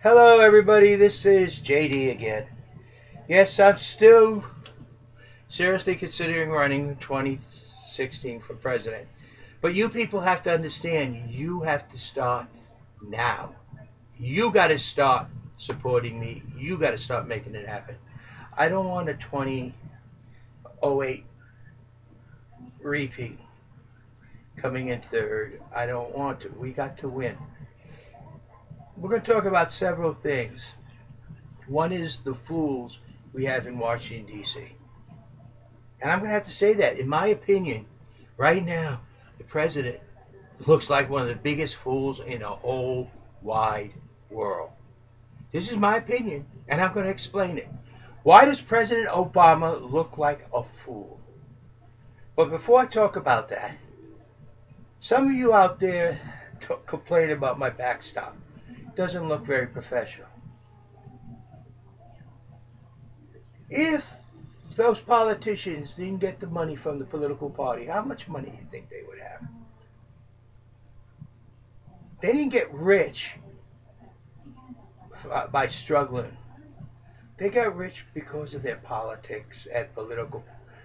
Hello everybody, this is JD again. Yes, I'm still seriously considering running 2016 for president. But you people have to understand, you have to start now. You got to start supporting me. You got to start making it happen. I don't want a 2008 repeat coming in third. I don't want to. We got to win. We're going to talk about several things. One is the fools we have in Washington, D.C. And I'm going to have to say that, in my opinion, right now, the president looks like one of the biggest fools in the whole wide world. This is my opinion, and I'm going to explain it. Why does President Obama look like a fool? But before I talk about that, some of you out there complain about my backstop. Doesn't look very professional. If those politicians didn't get the money from the political party, how much money do you think they would have? They didn't get rich by struggling. They got rich because of their politics and political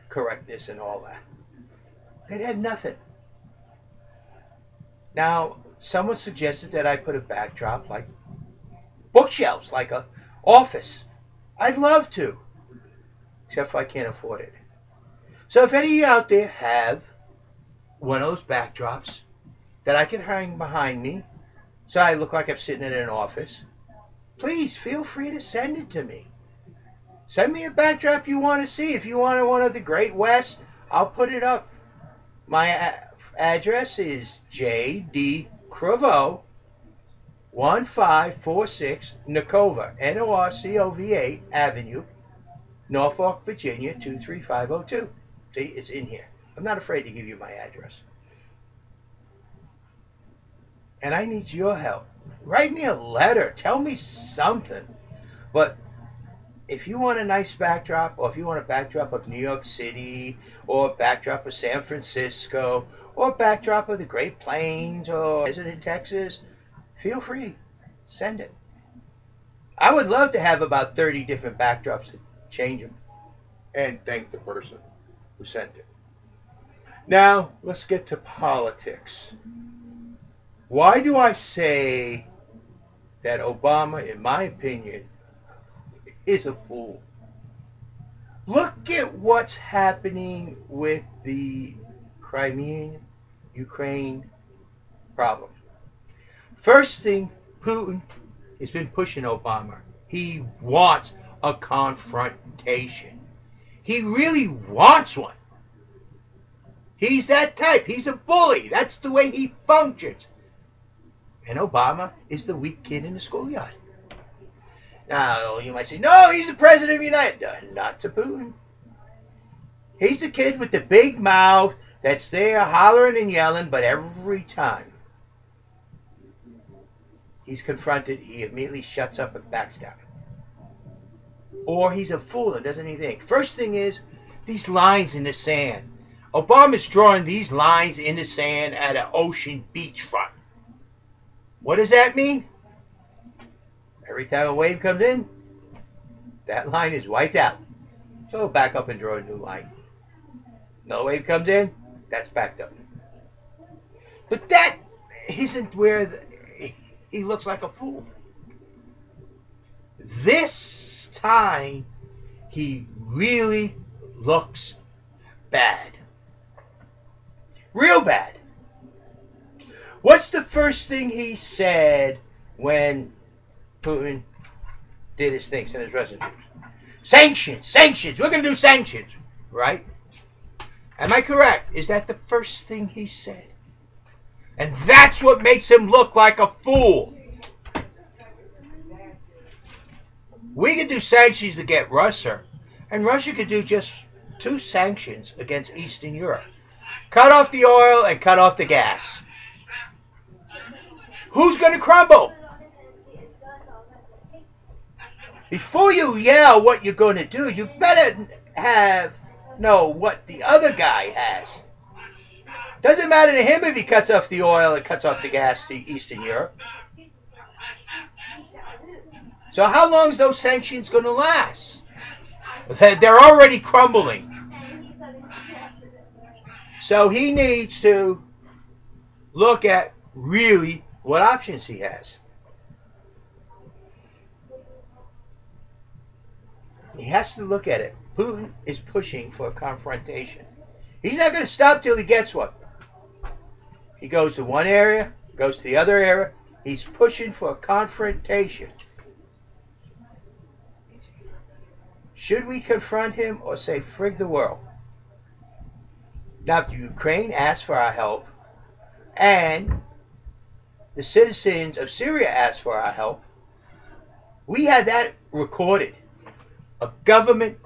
correctness and all that. They had nothing. Now, someone suggested that I put a backdrop like bookshelves, like an office. I'd love to, except for I can't afford it. So if any of you out there have one of those backdrops that I can hang behind me so I look like I'm sitting in an office, please feel free to send it to me. Send me a backdrop you want to see. If you want one of the Great West, I'll put it up. My address is J.D. Cravo, 1546 Norcova, Norcova Avenue, Norfolk, Virginia, 23502. See, it's in here. I'm not afraid to give you my address. And I need your help. Write me a letter. Tell me something. But if you want a nice backdrop, or if you want a backdrop of New York City, or a backdrop of San Francisco, or a backdrop of the Great Plains, or is it in Texas, feel free. Send it. I would love to have about 30 different backdrops to change them. And thank the person who sent it. Now, let's get to politics. Why do I say that Obama, in my opinion, is a fool? Look at what's happening with the Crimean, Ukraine problem. First thing, Putin has been pushing Obama. He wants a confrontation. He really wants one. He's that type. He's a bully. That's the way he functions. And Obama is the weak kid in the schoolyard. Now, you might say, no, he's the president of the United States. Not to Putin. He's the kid with the big mouth that's there hollering and yelling, but every time he's confronted, he immediately shuts up and backs down. Or he's a fool and doesn't even think. First thing is, these lines in the sand. Obama's drawing these lines in the sand at an ocean beachfront. What does that mean? Every time a wave comes in, that line is wiped out. So back up and draw a new line. No wave comes in, that's backed up. But that isn't where he looks like a fool. This time, he really looks bad. Real bad. What's the first thing he said when Putin did his thing, sent his Russian troops? Sanctions, sanctions, we're going to do sanctions, right? Am I correct? Is that the first thing he said? And that's what makes him look like a fool. We could do sanctions to get Russia, and Russia could do just 2 sanctions against Eastern Europe. Cut off the oil and cut off the gas. Who's going to crumble? Before you yell what you're going to do, you better know what the other guy has. Doesn't matter to him if he cuts off the oil and cuts off the gas to Eastern Europe. So how long is those sanctions going to last? They're already crumbling. So he needs to look at really what options he has. He has to look at it. Putin is pushing for a confrontation. He's not going to stop till he gets one. He goes to one area, goes to the other area. He's pushing for a confrontation. Should we confront him or say, frig the world? Now, if Ukraine asks for our help, and the citizens of Syria ask for our help, we have that recorded. A government.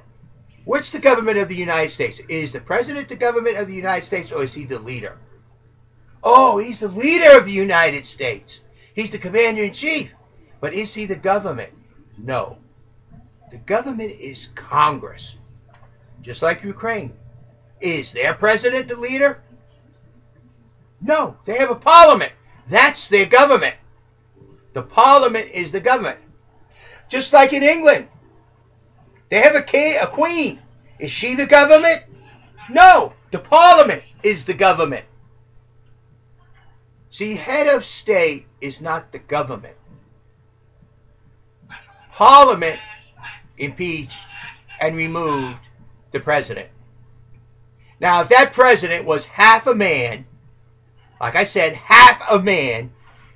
What's the government of the United States? Is the president the government of the United States, or is he the leader? Oh, he's the leader of the United States. He's the commander-in-chief. But is he the government? No. The government is Congress. Just like Ukraine. Is their president the leader? No. They have a parliament. That's their government. The parliament is the government. Just like in England. They have a king, a queen. Is she the government? No. The parliament is the government. See, head of state is not the government. Parliament impeached and removed the president. Now, if that president was half a man, like I said, half a man,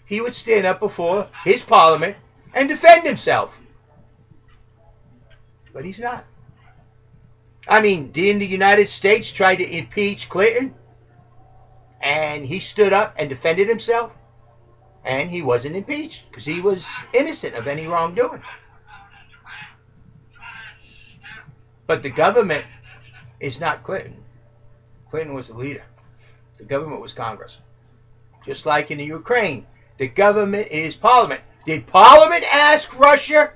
he would stand up before his parliament and defend himself. But he's not. I mean, didn't the United States try to impeach Clinton? And he stood up and defended himself? And he wasn't impeached because he was innocent of any wrongdoing. But the government is not Clinton. Clinton was the leader. The government was Congress. Just like in the Ukraine, the government is Parliament. Did Parliament ask Russia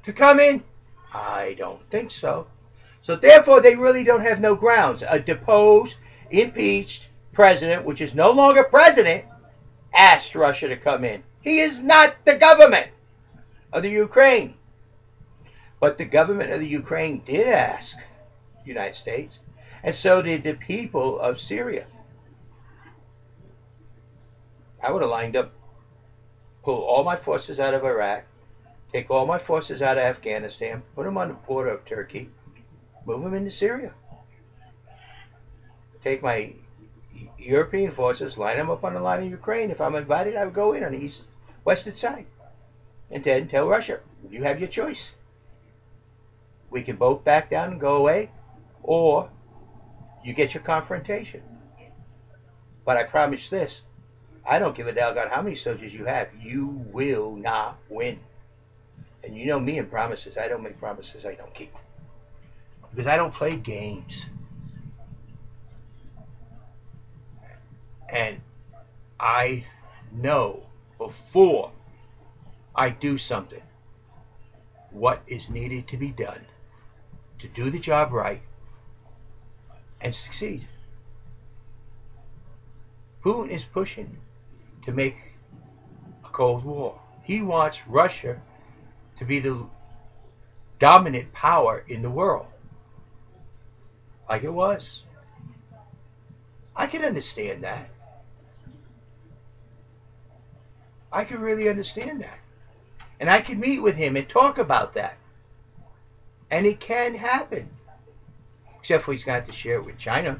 to come in? I don't think so. So therefore, they really don't have no grounds. A deposed, impeached president, which is no longer president, asked Russia to come in. He is not the government of the Ukraine. But the government of the Ukraine did ask the United States, and so did the people of Syria. I would have lined up, pull all my forces out of Iraq, take all my forces out of Afghanistan, put them on the border of Turkey, move them into Syria. Take my European forces, line them up on the line of Ukraine. If I'm invited, I would go in on the western side. And then tell Russia, you have your choice. We can both back down and go away, or you get your confrontation. But I promise this, I don't give a doggone how many soldiers you have. You will not win. And you know me and promises. I don't make promises I don't keep. Because I don't play games. And I know before I do something what is needed to be done to do the job right and succeed. Putin is pushing to make a Cold War. He wants Russia to be the dominant power in the world, like it was. I can understand that. I can really understand that. And I can meet with him and talk about that. And it can happen. Except for he's going to have to share it with China.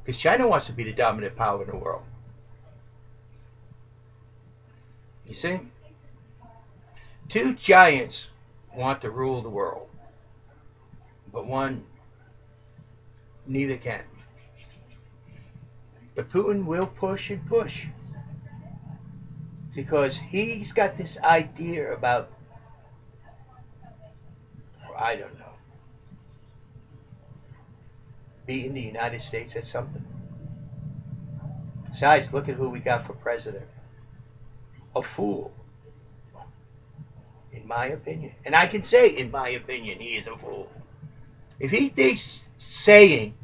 Because China wants to be the dominant power in the world. You see? Two giants want to rule the world. But one, neither can. But Putin will push and push. Because he's got this idea about, I don't know, beating the United States at something. Besides, look at who we got for president. A fool. In my opinion. And I can say, in my opinion, he is a fool. If he thinks saying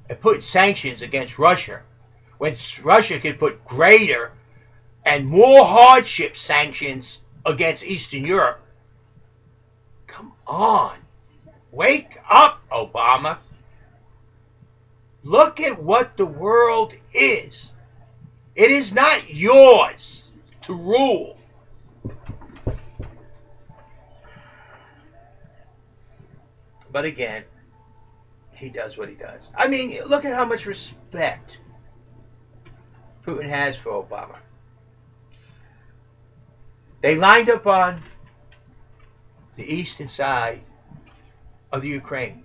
and put sanctions against Russia, when Russia could put greater and more hardship sanctions against Eastern Europe, on. Wake up, Obama. Look at what the world is. It is not yours to rule. But again, he does what he does. I mean, look at how much respect Putin has for Obama. They lined up on the eastern side of the Ukraine.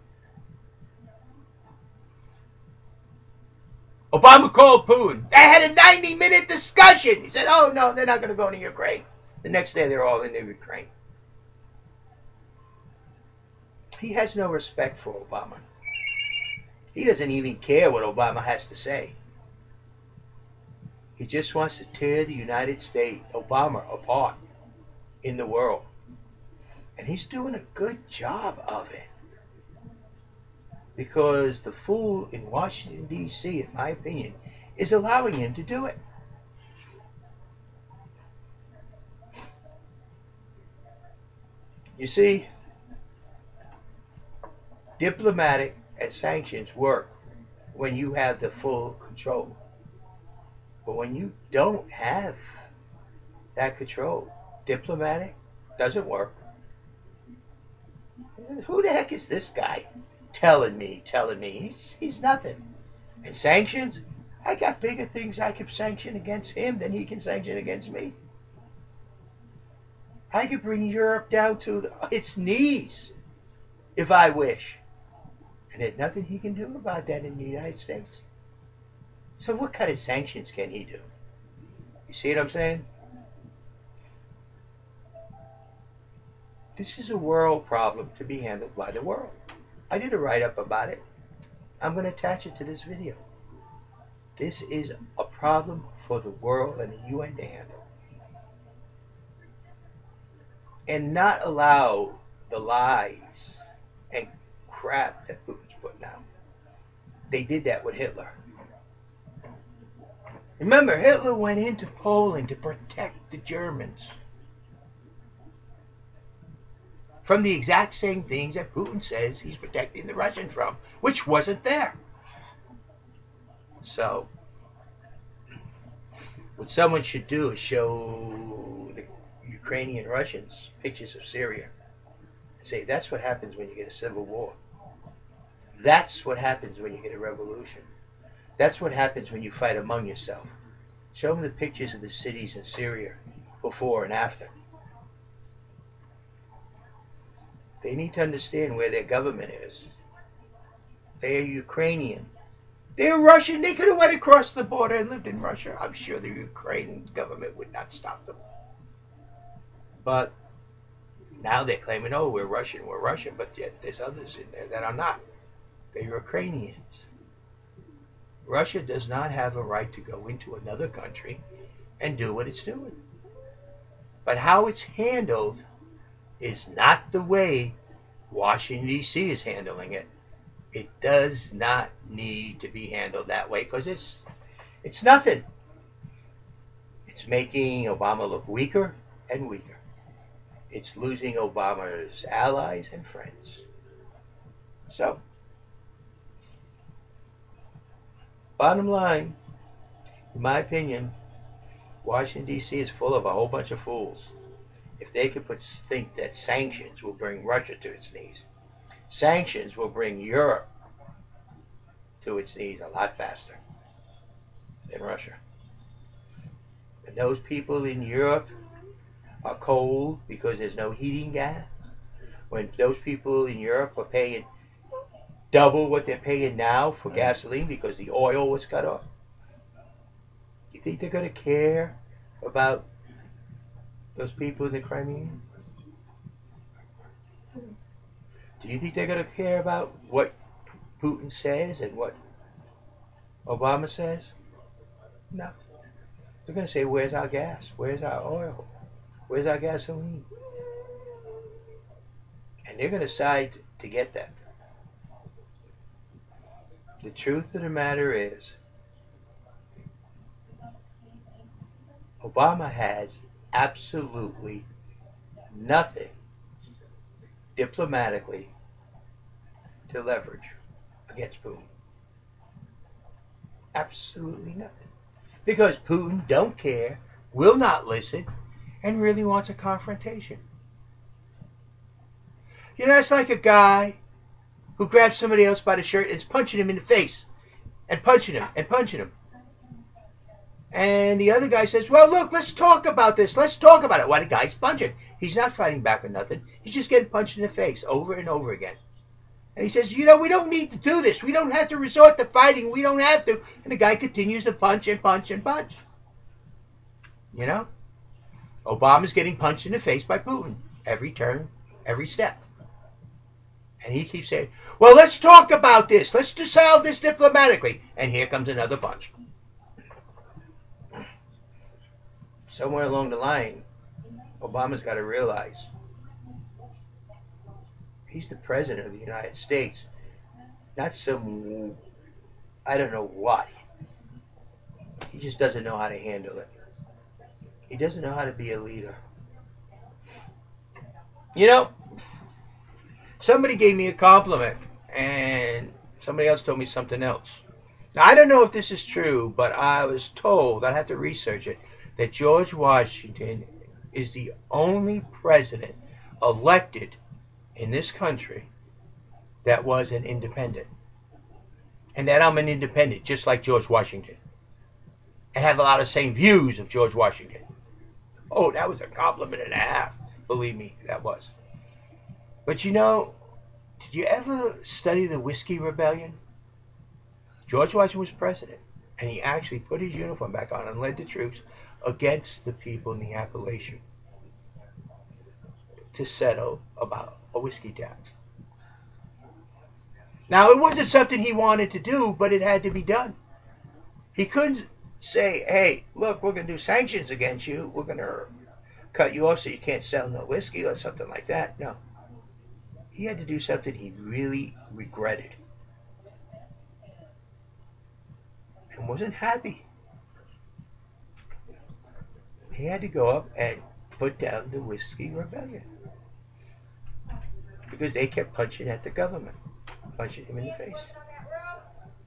Obama called Putin. They had a 90-minute discussion. He said, oh, no, they're not going to go into Ukraine. The next day, they're all in the Ukraine. He has no respect for Obama. He doesn't even care what Obama has to say. He just wants to tear the United States, Obama, apart in the world. And he's doing a good job of it. Because the fool in Washington, D.C., in my opinion, is allowing him to do it. You see, diplomatic and sanctions work when you have the full control. But when you don't have that control, diplomatic doesn't work. Who the heck is this guy telling me? He's nothing. And sanctions? I got bigger things I can sanction against him than he can sanction against me. I could bring Europe down to its knees if I wish. And there's nothing he can do about that in the United States. So what kind of sanctions can he do? You see what I'm saying? This is a world problem to be handled by the world. I did a write-up about it. I'm going to attach it to this video. This is a problem for the world and the UN to handle. And not allow the lies and crap that Putin's putting out. They did that with Hitler. Remember, Hitler went into Poland to protect the Germans from the exact same things that Putin says he's protecting the Russians from, which wasn't there. So, what someone should do is show the Ukrainian Russians pictures of Syria and say, that's what happens when you get a civil war. That's what happens when you get a revolution. That's what happens when you fight among yourself. Show them the pictures of the cities in Syria before and after. They need to understand where their government is. They are Ukrainian. They're Russian. They could have went across the border and lived in Russia. I'm sure the Ukrainian government would not stop them. But now they're claiming, oh, we're Russian, but yet there's others in there that are not. They're Ukrainians. Russia does not have a right to go into another country and do what it's doing. But how it's handled is not the way Washington, D.C. is handling it. It does not need to be handled that way because it's nothing. It's making Obama look weaker and weaker. It's losing Obama's allies and friends. So, bottom line, in my opinion, Washington, D.C. is full of a whole bunch of fools. If they could think that sanctions will bring Russia to its knees, sanctions will bring Europe to its knees a lot faster than Russia. And those people in Europe are cold because there's no heating gas. When those people in Europe are paying double what they're paying now for gasoline because the oil was cut off, you think they're going to care about those people in the Crimea? Do you think they're going to care about what Putin says and what Obama says? No. They're going to say, where's our gas? Where's our oil? Where's our gasoline? And they're going to decide to get that. The truth of the matter is, Obama has absolutely nothing diplomatically to leverage against Putin? Absolutely nothing. Because Putin don't care, will not listen, and really wants a confrontation. You know, it's like a guy who grabs somebody else by the shirt and is punching him in the face. And punching him, and punching him. And the other guy says, well, look, let's talk about this. Let's talk about it. Why the guy's punching? He's not fighting back or nothing. He's just getting punched in the face over and over again. And he says, you know, we don't need to do this. We don't have to resort to fighting. We don't have to. And the guy continues to punch and punch and punch. You know? Obama's getting punched in the face by Putin. Every turn, every step. And he keeps saying, well, let's talk about this. Let's solve this diplomatically. And here comes another punch. Somewhere along the line, Obama's got to realize he's the president of the United States, not some, I don't know what. He just doesn't know how to handle it. He doesn't know how to be a leader. You know, somebody gave me a compliment, and somebody else told me something else. Now, I don't know if this is true, but I was told, I'd have to research it, that George Washington is the only president elected in this country that was an independent. And that I'm an independent, just like George Washington. And have a lot of the same views of George Washington. Oh, that was a compliment and a half. Believe me, that was. But you know, did you ever study the Whiskey Rebellion? George Washington was president. And he actually put his uniform back on and led the troops against the people in the Appalachian to settle about a whiskey tax. Now, it wasn't something he wanted to do, but it had to be done. He couldn't say, hey, look, we're going to do sanctions against you. We're going to cut you off so you can't sell no whiskey or something like that. No. He had to do something he really regretted and wasn't happy. He had to go up and put down the Whiskey Rebellion because they kept punching at the government, punching him in the face.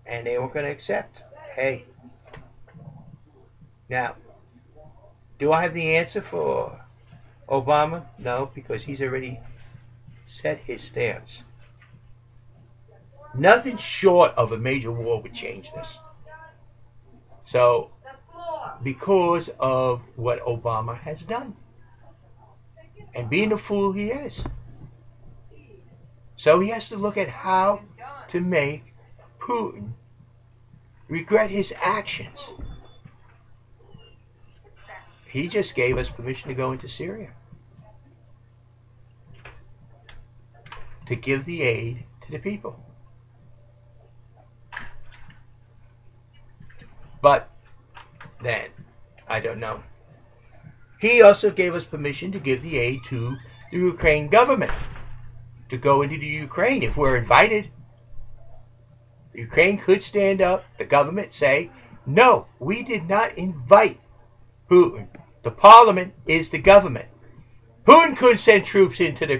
And they weren't going to accept. Hey. Now, do I have the answer for Obama? No, because he's already set his stance. Nothing short of a major war would change this. So, because of what Obama has done. And being the fool he is. So he has to look at how to make Putin regret his actions. He just gave us permission to go into Syria. To give the aid to the people. But then, I don't know. He also gave us permission to give the aid to the Ukraine government. To go into the Ukraine if we're invited. Ukraine could stand up, the government say, no, we did not invite Putin. The parliament is the government. Putin couldn't send troops into the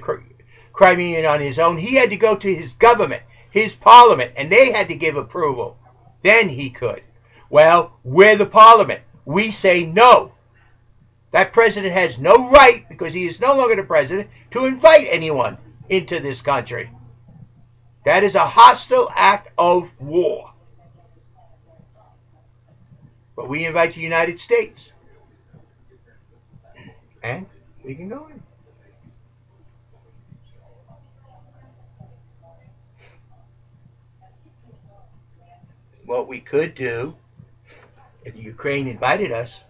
Crimean on his own. He had to go to his government, his parliament, and they had to give approval. Then he could. Well, we're the parliament. We say no. That president has no right, because he is no longer the president, to invite anyone into this country. That is a hostile act of war. But we invite the United States. And we can go in. What we could do, if the Ukraine invited us,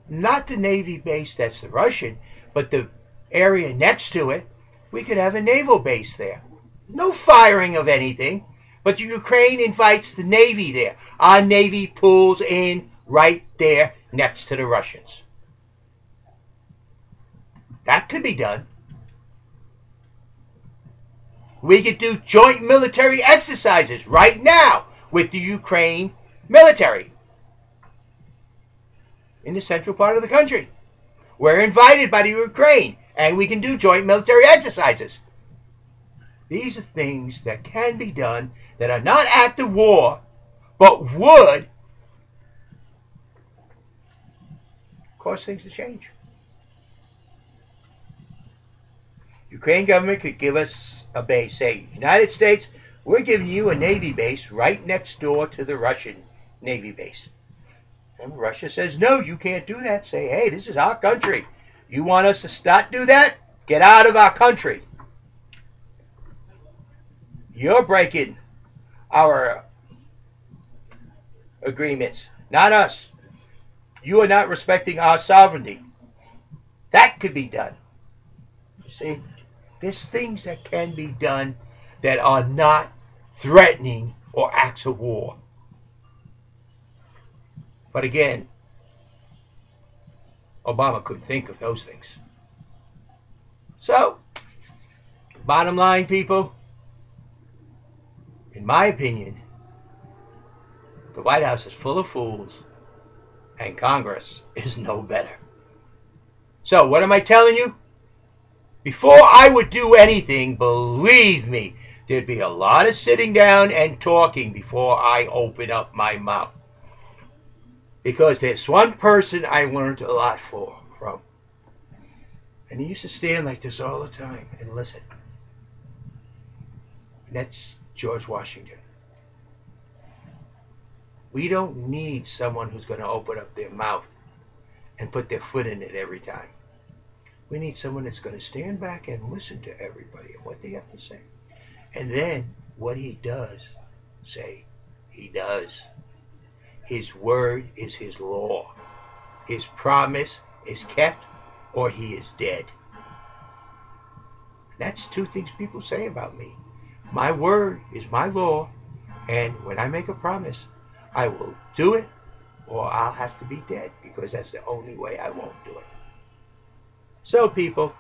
not the Navy base that's the Russian, but the area next to it, we could have a naval base there. No firing of anything, but the Ukraine invites the Navy there. Our Navy pulls in right there next to the Russians. That could be done. We could do joint military exercises right now with the Ukraine military in the central part of the country. We're invited by the Ukraine, And we can do joint military exercises. These are things that can be done that are not active war, but would cause things to change. Ukraine government could give us a base. Say, United States, we're giving you a Navy base right next door to the Russian Navy base. And Russia says, no, you can't do that. Say, hey, this is our country. You want us to not do that? Get out of our country. You're breaking our agreements, not us. You are not respecting our sovereignty. That could be done. You see, there's things that can be done that are not threatening or acts of war. But again, Obama couldn't think of those things. So, bottom line, people, in my opinion, the White House is full of fools and Congress is no better. So, what am I telling you? Before I would do anything, believe me, there'd be a lot of sitting down and talking before I open up my mouth. Because there's one person I learned a lot from. And he used to stand like this all the time and listen. And that's George Washington. We don't need someone who's going to open up their mouth and put their foot in it every time. We need someone that's going to stand back and listen to everybody and what they have to say. And then what he does, say, he does. His word is his law. His promise is kept or he is dead. That's two things people say about me. My word is my law, and when I make a promise, I will do it or I'll have to be dead, because that's the only way I won't do it. So people,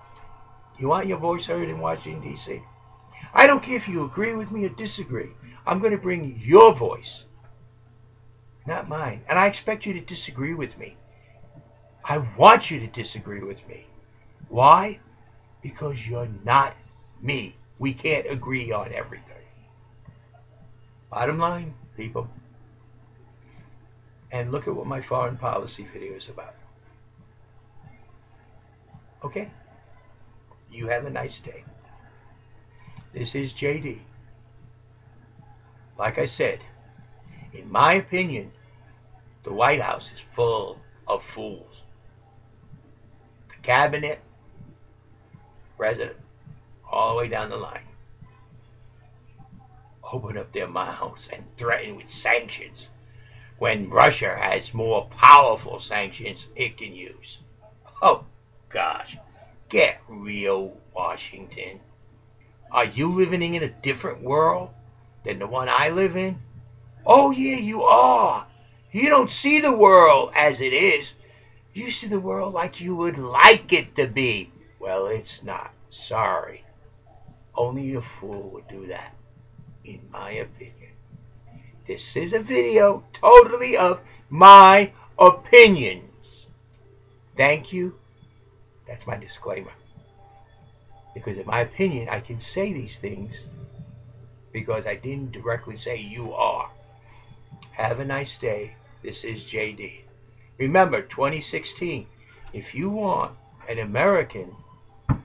you want your voice heard in Washington, D.C.? I don't care if you agree with me or disagree. I'm going to bring your voice, not mine. And I expect you to disagree with me. I want you to disagree with me. Why? Because you're not me. We can't agree on everything. Bottom line, people. And look at what my foreign policy video is about. Okay? You have a nice day. This is JD. Like I said, in my opinion, the White House is full of fools. The cabinet, president, all the way down the line, open up their mouths and threaten with sanctions when Russia has more powerful sanctions it can use. Oh, gosh. Get real, Washington. Are you living in a different world than the one I live in? Oh, yeah, you are. You don't see the world as it is. You see the world like you would like it to be. Well, it's not. Sorry. Only a fool would do that, in my opinion. This is a video totally of my opinions. Thank you. That's my disclaimer. Because in my opinion, I can say these things because I didn't directly say you are. Have a nice day. This is JD. Remember, 2016, if you want an American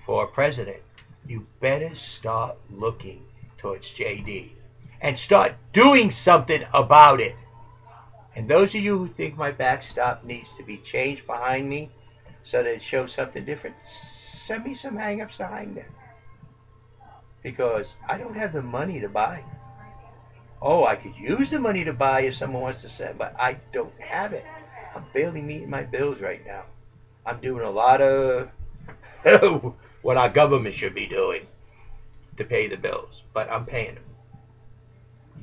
for president, you better start looking towards JD and start doing something about it. And those of you who think my backstop needs to be changed behind me so that it shows something different, send me some hang-ups behind it. Because I don't have the money to buy. Oh, I could use the money to buy if someone wants to send, but I don't have it. I'm barely meeting my bills right now. I'm doing a lot of what our government should be doing to pay the bills, but I'm paying them.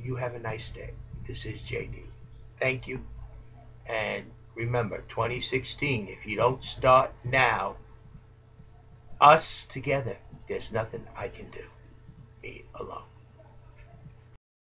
You have a nice day. This is JD. Thank you. And remember, 2016, if you don't start now, us together, there's nothing I can do. Me alone.